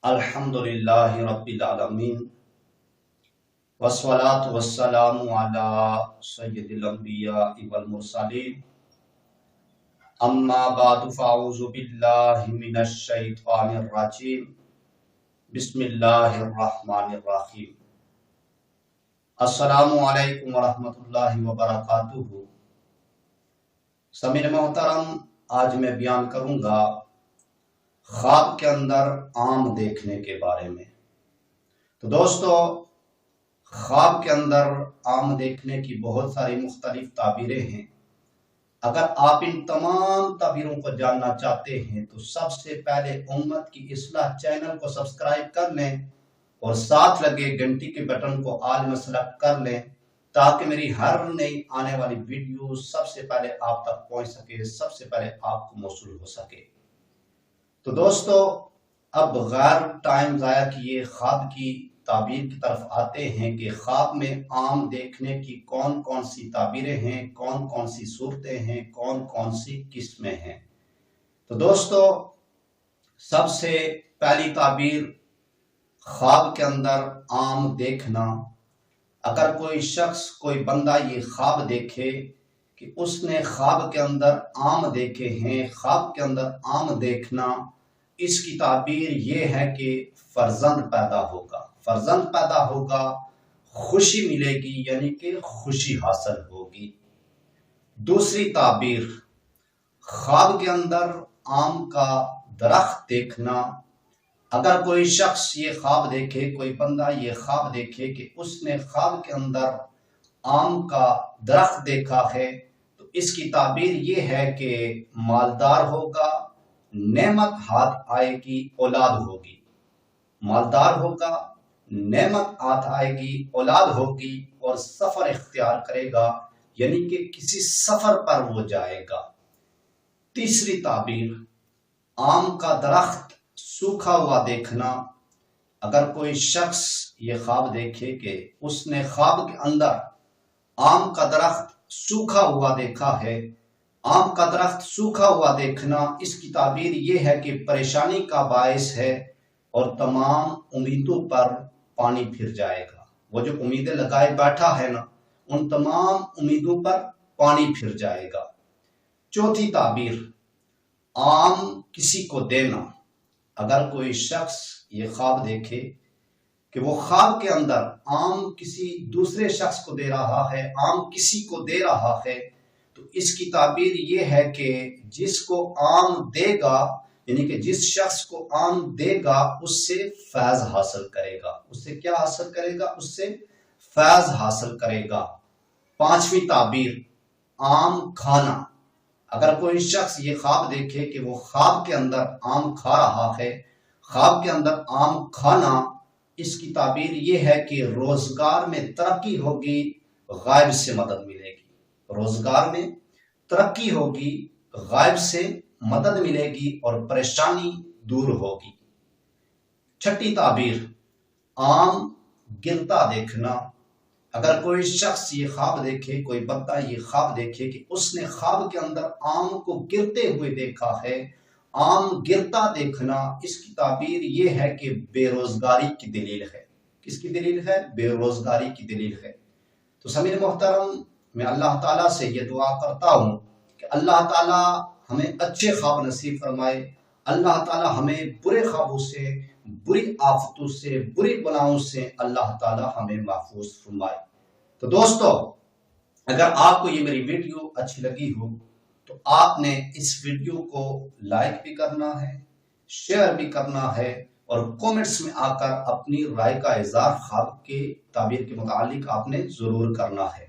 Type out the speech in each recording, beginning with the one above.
الحمدللہ رب العالمین والصلاة والسلام علی سید الانبیاء والمرسلین اما بعد فاعوذ باللہ من الشیطان الرجیم بسم اللہ الرحمن الرحیم السلام علیکم ورحمۃ اللہ وبرکاتہ۔ سامعین محترم، آج میں بیان کروں گا خواب کے اندر عام دیکھنے کے بارے میں۔ تو دوستو، خواب کے اندر عام دیکھنے کی بہت ساری مختلف تعبیریں ہیں۔ اگر آپ ان تمام تعبیروں کو جاننا چاہتے ہیں تو سب سے پہلے امت کی اصلاح چینل کو سبسکرائب کر لیں اور ساتھ لگے گھنٹی کے بٹن کو آل میں سلیکٹ کر لیں تاکہ میری ہر نئی آنے والی ویڈیو سب سے پہلے آپ تک پہنچ سکے، سب سے پہلے آپ کو موصول ہو سکے۔ تو دوستو، اب غیر ٹائم ضائع کیے خواب کی تعبیر کی طرف آتے ہیں کہ خواب میں عام دیکھنے کی کون کون سی تعبیریں ہیں، کون کون سی صورتیں ہیں، کون کون سی قسمیں ہیں۔ تو دوستو، سب سے پہلی تعبیر خواب کے اندر عام دیکھنا۔ اگر کوئی شخص، کوئی بندہ یہ خواب دیکھے کہ اس نے خواب کے اندر عام دیکھے ہیں، خواب کے اندر عام دیکھنا، اس کی تعبیر یہ ہے کہ فرزند پیدا ہوگا، فرزند پیدا ہوگا، خوشی ملے گی، یعنی کہ خوشی حاصل ہوگی۔ دوسری تعبیر، خواب کے اندر آم کا درخت دیکھنا۔ اگر کوئی شخص یہ خواب دیکھے، کوئی بندہ یہ خواب دیکھے کہ اس نے خواب کے اندر آم کا درخت دیکھا ہے تو اس کی تعبیر یہ ہے کہ مالدار ہوگا، نعمت ہاتھ آئے گی، اولاد ہوگی۔ مالدار ہوگا، نعمت ہاتھ آئے گی، اولاد ہوگی اور سفر اختیار کرے گا، یعنی کہ کسی سفر پر وہ جائے گا۔ تیسری تعبیر، آم کا درخت سوکھا ہوا دیکھنا۔ اگر کوئی شخص یہ خواب دیکھے کہ اس نے خواب کے اندر آم کا درخت سوکھا ہوا دیکھا ہے، آم کا درخت سوکھا ہوا دیکھنا، اس کی تعبیر یہ ہے کہ پریشانی کا باعث ہے اور تمام امیدوں پر پانی پھر جائے گا۔ وہ جو امیدیں لگائے بیٹھا ہے نا، ان تمام امیدوں پر پانی پھر جائے گا۔ چوتھی تعبیر، آم کسی کو دینا۔ اگر کوئی شخص یہ خواب دیکھے کہ وہ خواب کے اندر آم کسی دوسرے شخص کو دے رہا ہے، آم کسی کو دے رہا ہے، تو اس کی تعبیر یہ ہے کہ جس کو آم دے گا، یعنی کہ جس شخص کو آم دے گا اس سے فیض حاصل کرے گا۔ اس سے کیا حاصل کرے گا؟ اس سے فیض حاصل کرے گا۔ پانچویں تعبیر، آم کھانا۔ اگر کوئی شخص یہ خواب دیکھے کہ وہ خواب کے اندر آم کھا رہا ہے، خواب کے اندر آم کھانا، اس کی تعبیر یہ ہے کہ روزگار میں ترقی ہوگی، غائب سے مدد ملے گی۔ روزگار میں ترقی ہوگی، غائب سے مدد ملے گی اور پریشانی دور ہوگی۔ چھٹی تعبیر، آم گرتا دیکھنا۔ اگر کوئی شخص یہ خواب دیکھے، کوئی بندہ یہ خواب دیکھے کہ اس نے خواب کے اندر آم کو گرتے ہوئے دیکھا ہے، آم گرتا دیکھنا، اس کی تعبیر یہ ہے کہ بے روزگاری کی دلیل ہے۔ کس کی دلیل ہے؟ بے روزگاری کی دلیل ہے۔ تو سامعین محترم، میں اللہ تعالیٰ سے یہ دعا کرتا ہوں کہ اللہ تعالیٰ ہمیں اچھے خواب نصیب فرمائے، اللہ تعالیٰ ہمیں برے خوابوں سے، بری آفتوں سے، بری بلاؤں سے اللہ تعالیٰ ہمیں محفوظ فرمائے۔ تو دوستو، اگر آپ کو یہ میری ویڈیو اچھی لگی ہو تو آپ نے اس ویڈیو کو لائک بھی کرنا ہے، شیئر بھی کرنا ہے اور کومنٹس میں آ کر اپنی رائے کا اظہار خواب کے تعبیر کے متعلق آپ نے ضرور کرنا ہے۔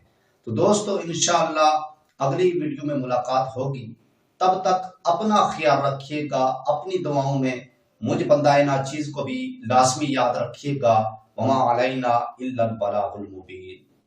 تو دوستو، انشاءاللہ اگلی ویڈیو میں ملاقات ہوگی۔ تب تک اپنا خیال رکھیے گا، اپنی دعاؤں میں مجھ بندہ ناچیز کو بھی لازمی یاد رکھیے گا۔ وما علینا الا البلاغ المبین۔